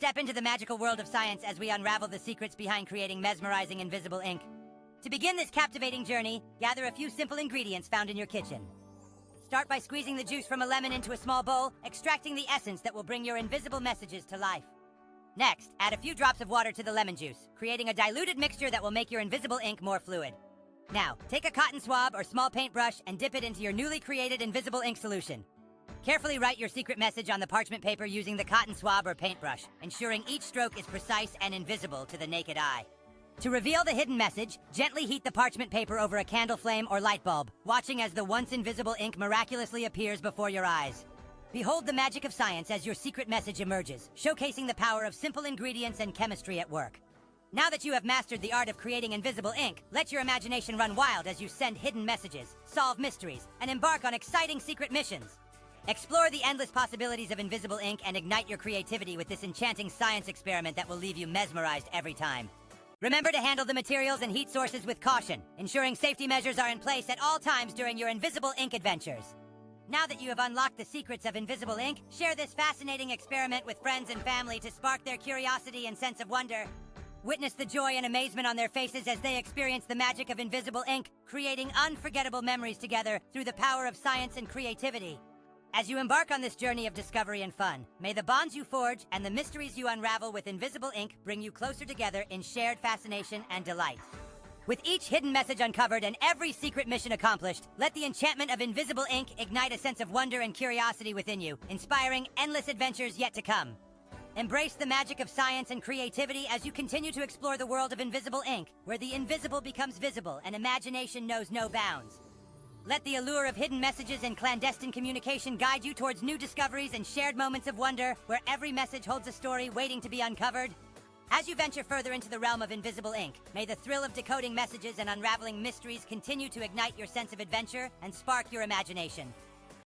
Step into the magical world of science as we unravel the secrets behind creating mesmerizing invisible ink. To begin this captivating journey, gather a few simple ingredients found in your kitchen. Start by squeezing the juice from a lemon into a small bowl, extracting the essence that will bring your invisible messages to life. Next, add a few drops of water to the lemon juice, creating a diluted mixture that will make your invisible ink more fluid. Now, take a cotton swab or small paintbrush and dip it into your newly created invisible ink solution. Carefully write your secret message on the parchment paper using the cotton swab or paintbrush, ensuring each stroke is precise and invisible to the naked eye. To reveal the hidden message, gently heat the parchment paper over a candle flame or light bulb, watching as the once invisible ink miraculously appears before your eyes. Behold the magic of science as your secret message emerges, showcasing the power of simple ingredients and chemistry at work. Now that you have mastered the art of creating invisible ink, let your imagination run wild as you send hidden messages, solve mysteries, and embark on exciting secret missions. Explore the endless possibilities of invisible ink and ignite your creativity with this enchanting science experiment that will leave you mesmerized every time. Remember to handle the materials and heat sources with caution, ensuring safety measures are in place at all times during your invisible ink adventures. Now that you have unlocked the secrets of invisible ink, share this fascinating experiment with friends and family to spark their curiosity and sense of wonder. Witness the joy and amazement on their faces as they experience the magic of invisible ink, creating unforgettable memories together through the power of science and creativity. As you embark on this journey of discovery and fun, may the bonds you forge and the mysteries you unravel with invisible ink bring you closer together in shared fascination and delight. With each hidden message uncovered and every secret mission accomplished, let the enchantment of invisible ink ignite a sense of wonder and curiosity within you, inspiring endless adventures yet to come. Embrace the magic of science and creativity as you continue to explore the world of invisible ink, where the invisible becomes visible and imagination knows no bounds. Let the allure of hidden messages and clandestine communication guide you towards new discoveries and shared moments of wonder, where every message holds a story waiting to be uncovered. As you venture further into the realm of invisible ink, may the thrill of decoding messages and unraveling mysteries continue to ignite your sense of adventure and spark your imagination.